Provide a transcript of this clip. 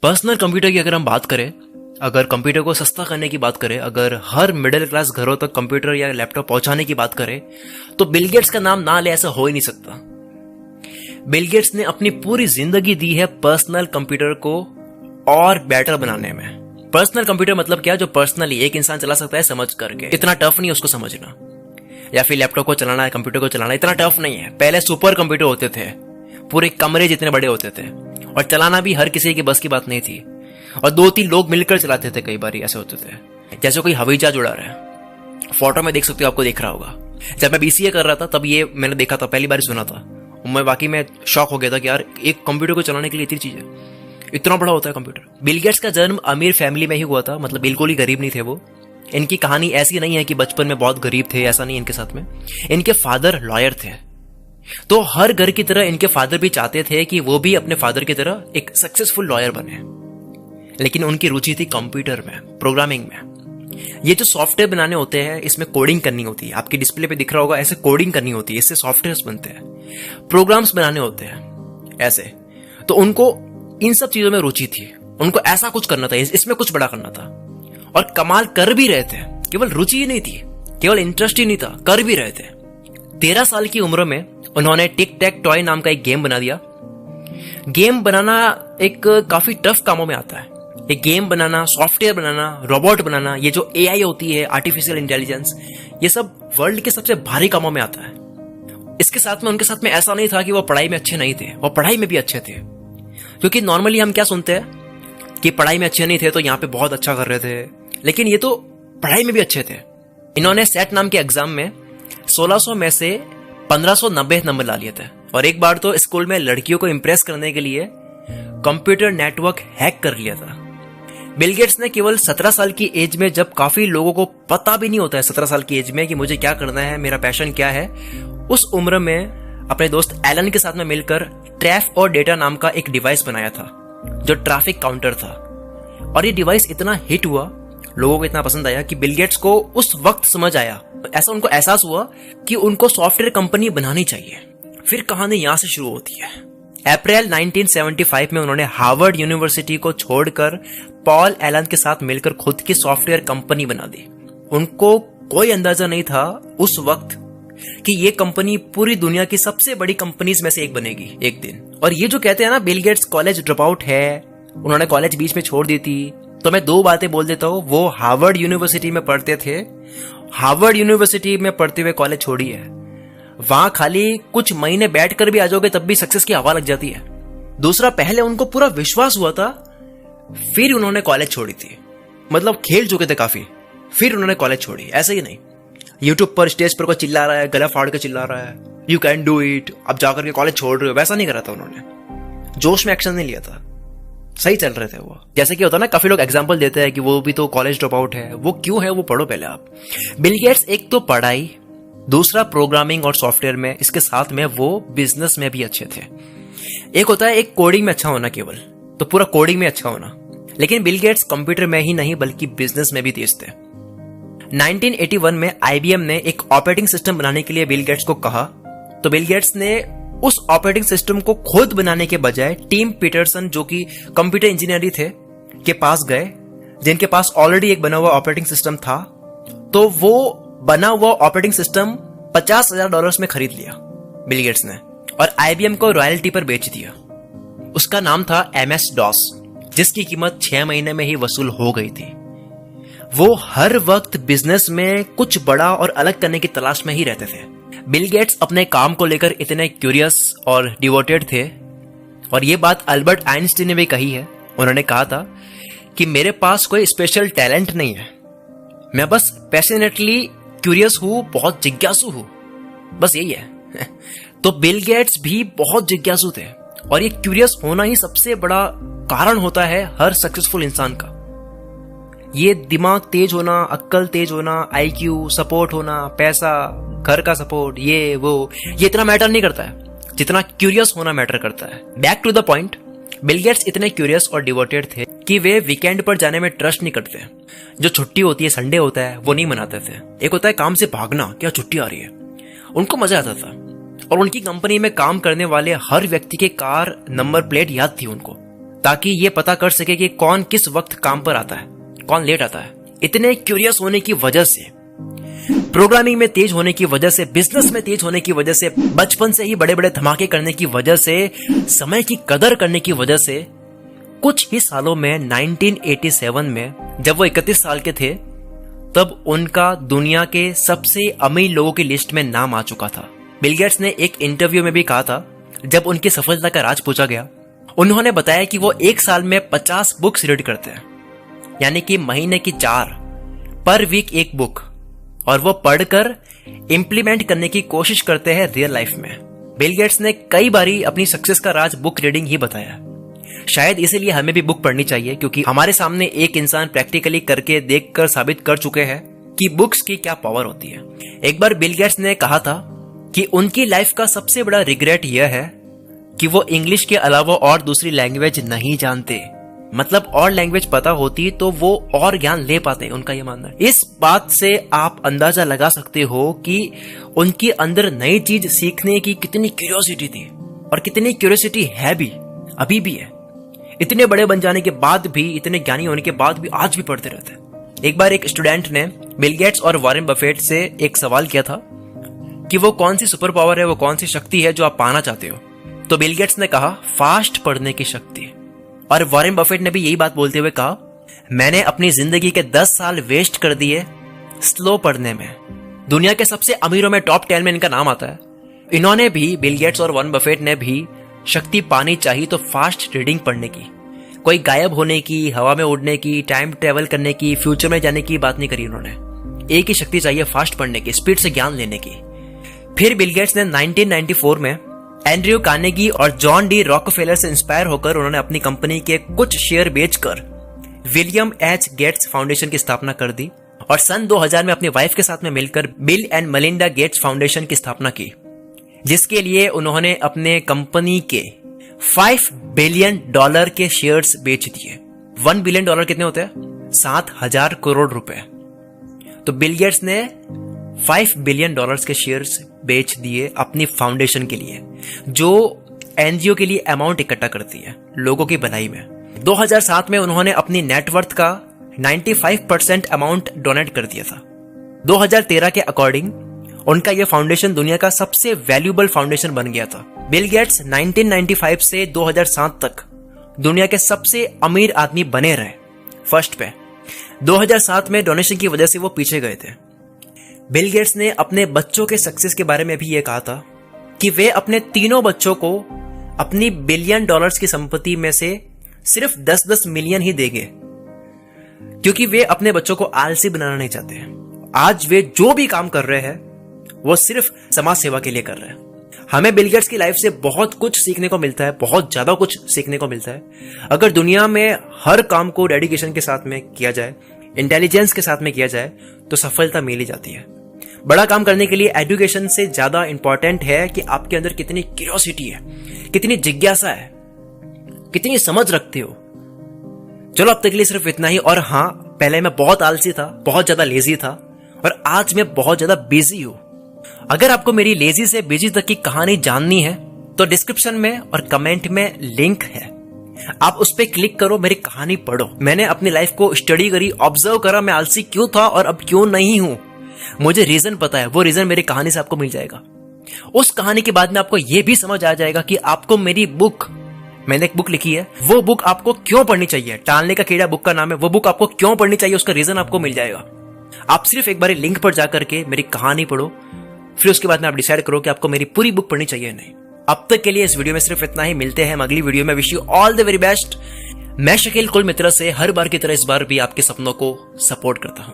Personal computer की अगर हम बात करें, अगर कंप्यूटर को सस्ता करने की बात करें, अगर हर मिडिल क्लास घरों तक कंप्यूटर या लैपटॉप पहुंचाने की बात करें, तो बिल गेट्स का नाम ना ले ऐसा हो ही नहीं सकता। बिल गेट्स ने अपनी पूरी जिंदगी दी है पर्सनल कंप्यूटर को और बेटर बनाने में। पर्सनल कंप्यूटर मतलब क्या, जो पर्सनली एक इंसान चला सकता है समझ करके, इतना टफ नहीं है उसको समझना। या फिर लैपटॉप को चलाना है, कंप्यूटर को चलाना इतना टफ नहीं है। पहले सुपर कंप्यूटर होते थे, पूरे कमरे जितने बड़े होते थे, और चलाना भी हर किसी की बस की बात नहीं थी, और 2-3 लोग मिलकर चलाते थे। कई बार ऐसे होते थे जैसे कोई हवाई जहाज उड़ा रहा है। फोटो में देख सकते हो, आपको दिख रहा होगा। जब मैं बीसीए कर रहा था तब ये मैंने देखा था, पहली बार सुना था। मैं वाकई में शॉक हो गया था कि यार एक कंप्यूटर को चलाने के लिए इतनी चीज है, इतना बड़ा होता है कंप्यूटर। बिल गेट्स का जन्म अमीर फैमिली में ही हुआ था, मतलब बिल्कुल ही गरीब नहीं थे वो। इनकी कहानी ऐसी नहीं है कि बचपन में बहुत गरीब थे, ऐसा नहीं इनके साथ में। इनके फादर लॉयर थे, तो हर घर की तरह इनके फादर भी चाहते थे कि वो भी अपने फादर की तरह एक सक्सेसफुल लॉयर बने। लेकिन उनकी रुचि थी कंप्यूटर में, प्रोग्रामिंग में। ये जो सॉफ्टवेयर बनाने होते हैं, इसमें कोडिंग करनी होती है। आपकी डिस्प्ले पे दिख रहा होगा, ऐसे कोडिंग करनी होती है, इससे सॉफ्टवेयर्स बनते हैं, प्रोग्राम्स बनाने होते हैं ऐसे। तो उनको इन सब चीजों में रुचि थी, उनको ऐसा कुछ करना था, इसमें कुछ बड़ा करना था, और कमाल कर भी रहे थे। केवल रुचि ही नहीं थी, केवल इंटरेस्ट ही नहीं था, कर भी रहे थे। 13 साल की उम्र में उन्होंने टिक टैक टॉय नाम का एक गेम बना दिया। गेम बनाना एक काफी टफ कामों में आता है। ये गेम बनाना, सॉफ्टवेयर बनाना, रोबोट बनाना, ये जो एआई होती है, आर्टिफिशियल इंटेलिजेंस, ये सब वर्ल्ड के सबसे भारी कामों में आता है। इसके साथ में उनके साथ में ऐसा नहीं था कि वो पढ़ाई में अच्छे नहीं थे, वो पढ़ाई में भी अच्छे थे। क्योंकि नॉर्मली हम क्या सुनते हैं कि पढ़ाई में अच्छे नहीं थे तो यहाँ पे बहुत अच्छा कर रहे थे, लेकिन ये तो पढ़ाई में भी अच्छे थे। इन्होंने सेट नाम के एग्जाम में 1600 में से 1590 नंबर ला लिए थे। और एक बार तो स्कूल में लड़कियों को इंप्रेस करने के लिए कंप्यूटर नेटवर्क हैक कर लिया था। बिल गेट्स ने केवल 17 साल की एज में, जब काफी लोगों को पता भी नहीं होता है 17 साल की एज में कि मुझे क्या करना है, मेरा पैशन क्या है, उस उम्र में अपने दोस्त एलन के साथ में मिलकर ट्रैफ और डेटा नाम का एक डिवाइस बनाया था, जो ट्रैफिक काउंटर था। और ये डिवाइस इतना हिट हुआ, लोगों को इतना पसंद आया कि बिल गेट्स को उस वक्त समझ आया, ऐसा उनको एहसास हुआ कि उनको सॉफ्टवेयर कंपनी बनानी चाहिए। फिर कहानी यहां से शुरू होती है। अप्रैल 1975 में उन्होंने हार्वर्ड यूनिवर्सिटी को छोड़कर पॉल एलन के साथ मिलकर खुद की सॉफ्टवेयर कंपनी बना दी। उनको कोई अंदाजा नहीं था उस वक्त कि ये कंपनी पूरी दुनिया की सबसे बड़ी कंपनीज में से एक बनेगी एक दिन। और ये जो कहते हैं ना Bill Gates college drop out है, उन्होंने कॉलेज बीच में छोड़ दी थी, तो मैं 2 बातें बोल देता हूं। वो हार्वर्ड यूनिवर्सिटी में पढ़ते थे, हार्वर्ड यूनिवर्सिटी में पढ़ते हुए कॉलेज छोड़ी है। वहां खाली कुछ महीने बैठकर भी आ जाओगे तब भी सक्सेस की हवा लग जाती है। दूसरा, पहले उनको पूरा विश्वास हुआ था, फिर उन्होंने कॉलेज छोड़ी थी, मतलब खेल चुके थे काफी, फिर उन्होंने कॉलेज छोड़ी। ऐसे ही नहीं यूट्यूब पर स्टेज पर कोई चिल्ला रहा है, गला फाड़ के चिल्ला रहा है, यू कैन डू इट, अब जाकर के कॉलेज छोड़ रहे हो, वैसा नहीं करा था उन्होंने। जोश में एक्शन नहीं लिया था, सही चल रहे थे वो। जैसे कि होता है ना, काफी लोग एग्जांपल देते हैं कि वो भी तो कॉलेज ड्रॉप आउट है। वो क्यों है वो पढ़ो पहले आप। बिल गेट्स एक तो पढ़ाई, दूसरा प्रोग्रामिंग और सॉफ्टवेयर में, इसके साथ में वो बिजनेस में भी अच्छे थे। एक होता है एक कोडिंग में अच्छा होना केवल, तो पूरा कोडिंग में अच्छा होना, लेकिन बिल गेट्स कंप्यूटर में ही नहीं बल्कि बिजनेस में भी तेज थे। 1981 में आईबीएम ने एक ऑपरेटिंग सिस्टम बनाने के लिए बिल गेट्स को कहा, तो बिल गेट्स ने उस ऑपरेटिंग सिस्टम को खुद बनाने के बजाय टीम पीटरसन, जो कि कंप्यूटर इंजीनियर थे, के पास गए, जिनके पास ऑलरेडी एक बना हुआ ऑपरेटिंग सिस्टम था। तो वो बना हुआ ऑपरेटिंग सिस्टम $50,000 में खरीद लिया बिल गेट्स ने, और आईबीएम को रॉयल्टी पर बेच दिया। उसका नाम था MS DOS, जिसकी कीमत 6 महीने में ही वसूल हो गई थी। वो हर वक्त बिजनेस में कुछ बड़ा और अलग करने की तलाश में ही रहते थे। बिल गेट्स अपने काम को लेकर इतने क्यूरियस और डिवोटेड थे, और ये बात अल्बर्ट आइंस्टीन ने भी कही है। उन्होंने कहा था कि मेरे पास कोई स्पेशल टैलेंट नहीं है, मैं बस पैशनेटली क्यूरियस हूं, बहुत जिज्ञासु हूं, बस यही है। तो बिल गेट्स भी बहुत जिज्ञासु थे, और ये क्यूरियस होना ही सबसे बड़ा कारण होता है हर सक्सेसफुल इंसान का। ये दिमाग तेज होना, अक्ल तेज होना, IQ सपोर्ट होना, पैसा, घर का सपोर्ट, ये वो, ये इतना मैटर नहीं करता है जितना क्यूरियस होना मैटर करता है। Back to the point, Bill Gates इतने क्यूरियस और डिवोटेड थे कि वे वीकेंड पर जाने में ट्रस्ट नहीं करते। जो छुट्टी होती है, संडे होता है, वो नहीं मनाते थे। एक होता है काम से भागना, क्या छुट्टी आ रही है, उनको मजा आता था। और उनकी कंपनी में काम करने वाले हर व्यक्ति के कार नंबर प्लेट याद थी उनको, ताकि ये पता कर सके कि कौन किस वक्त काम पर आता है, कौन लेट आता है। इतने क्यूरियस होने की वजह से, प्रोग्रामिंग में तेज होने की वजह से, बिजनेस में तेज होने की वजह से, बचपन से ही बड़े बड़े धमाके करने की वजह से, समय की कदर करने की वजह से, कुछ ही सालों में 1987 में जब वो 31 साल के थे, तब उनका दुनिया के सबसे अमीर लोगों की लिस्ट में नाम आ चुका था। बिल गेट्स ने एक इंटरव्यू में भी कहा था, जब उनकी सफलता का राज पूछा गया, उन्होंने बताया कि वो एक साल में 50 बुक्स रीड करते हैं, यानी कि महीने की 4, पर वीक एक बुक, और वो पढ़कर इंप्लीमेंट करने की कोशिश करते हैं रियल लाइफ में। बिल गेट्स ने कई बारी अपनी सक्सेस का राज बुक रीडिंग ही बताया। शायद इसीलिए हमें भी बुक पढ़नी चाहिए, क्योंकि हमारे सामने एक इंसान प्रैक्टिकली करके देखकर साबित कर चुके हैं कि बुक्स की क्या पावर होती है। एक बार बिल गेट्स ने कहा था कि उनकी लाइफ का सबसे बड़ा रिग्रेट यह है कि वो इंग्लिश के अलावा और दूसरी लैंग्वेज नहीं जानते। मतलब और लैंग्वेज पता होती तो वो और ज्ञान ले पाते, उनका ये मानना है। इस बात से आप अंदाजा लगा सकते हो कि उनके अंदर नई चीज सीखने की कितनी क्यूरियोसिटी थी, और कितनी क्यूरियोसिटी है भी, अभी भी है। इतने बड़े बन जाने के बाद भी, इतने ज्ञानी होने के बाद भी आज भी पढ़ते रहते हैं। एक बार एक स्टूडेंट ने बिल गेट्स और वॉरेन बफेट से एक सवाल किया था कि वो कौन सी सुपर पावर है, वो कौन सी शक्ति है जो आप पाना चाहते हो। तो बिल गेट्स ने कहा फास्ट पढ़ने की शक्ति, और वॉरेन बफेट ने भी यही बात बोलते हुए कहा मैंने अपनी जिंदगी के 10 साल वेस्ट कर दिए स्लो पढ़ने में। दुनिया के सबसे अमीरों में टॉप 10 में इनका नाम आता है। इन्होंने भी, बिल गेट्स और वॉरेन बफेट ने भी शक्ति पानी चाहिए तो फास्ट रीडिंग पढ़ने की। कोई गायब होने की, हवा में उड़ने की, टाइम ट्रेवल करने की, फ्यूचर में जाने की बात नहीं करी उन्होंने। एक ही शक्ति चाहिए, फास्ट पढ़ने की, स्पीड से ज्ञान लेने की। फिर बिल गेट्स ने 1994 में एंड्रयू कार्नेगी और जॉन डी रॉकफेलर से इंस्पायर होकर उन्होंने अपनी कंपनी के कुछ शेयर बेचकर विलियम एच गेट्स फाउंडेशन की स्थापना कर दी, और सन 2000 में अपनी वाइफ के साथ में मिलकर bill and Melinda Gates foundation की स्थापना की, जिसके लिए उन्होंने अपने कंपनी के $5 बिलियन के शेयर्स बेच दिए। $1 बिलियन कितने होते हैं? 7,000 करोड़ रुपए। तो बिल गेट्स ने $5 बिलियन के शेयर्स बेच दिए अपनी फाउंडेशन के लिए, जो एनजीओ के लिए अमाउंट इकट्ठा करती है लोगों की भलाई में। 2007 में उन्होंने अपनी नेटवर्थ का 95% अमाउंट डोनेट कर दिया था। 2013 के अकॉर्डिंग उनका यह फाउंडेशन दुनिया का सबसे वैल्यूएबल फाउंडेशन बन गया था। बिल गेट्स 1995 से 2007 तक दुनिया के सबसे अमीर आदमी बने रहे, फर्स्ट पे। 2007 में डोनेशन की वजह से वो पीछे गए थे। बिल गेट्स ने अपने बच्चों के सक्सेस के बारे में भी यह कहा था कि वे अपने तीनों बच्चों को अपनी $1 बिलियन की संपत्ति में से सिर्फ 10-10 मिलियन ही देंगे, क्योंकि वे अपने बच्चों को आलसी बनाना नहीं चाहते हैं। आज वे जो भी काम कर रहे हैं वो सिर्फ समाज सेवा के लिए कर रहे हैं। हमें बिल गेट्स की लाइफ से बहुत कुछ सीखने को मिलता है, बहुत ज्यादा कुछ सीखने को मिलता है। अगर दुनिया में हर काम को डेडिकेशन के साथ में किया जाए, इंटेलिजेंस के साथ में किया जाए, तो सफलता मिल ही जाती है। बड़ा काम करने के लिए एजुकेशन से ज्यादा इंपॉर्टेंट है कि आपके अंदर कितनी क्यूरियोसिटी है, कितनी जिज्ञासा है, कितनी समझ रखते हो। चलो अब तक के लिए सिर्फ इतना ही। और हाँ, पहले मैं बहुत आलसी था, बहुत ज्यादा लेजी था, और आज मैं बहुत ज्यादा बिजी हूं। अगर आपको मेरी लेजी से बिजी तक की कहानी जाननी है तो डिस्क्रिप्शन में और कमेंट में लिंक है, आप उस पर क्लिक करो, मेरी कहानी पढ़ो। मैंने अपनी लाइफ को स्टडी करी, ऑब्जर्व करा, मैं आलसी क्यों था और अब क्यों नहीं हूं। मुझे रीजन पता है, वो रीजन मेरी कहानी से आपको मिल जाएगा। उस कहानी के बाद में आपको यह भी समझ आ जाएगा कि आपको मेरी बुक, मैंने एक बुक लिखी है, वो बुक आपको क्यों पढ़नी चाहिए। टालने का कीड़ा बुक का नाम है। वो बुक आपको क्यों पढ़नी चाहिए, उसका रीजन आपको मिल जाएगा। आप सिर्फ एक बार लिंक पर जाकर के मेरी कहानी पढ़ो, फिर उसके बाद में आप डिसाइड करो कि आपको मेरी पूरी बुक पढ़नी चाहिए या नहीं। अब तक के लिए इस वीडियो में सिर्फ इतना ही। मिलते हैं अगली वीडियो में। Wish you all the very best. मैं शकील कुल मित्र से हर बार की तरह इस बार भी आपके सपनों को सपोर्ट करता हूं।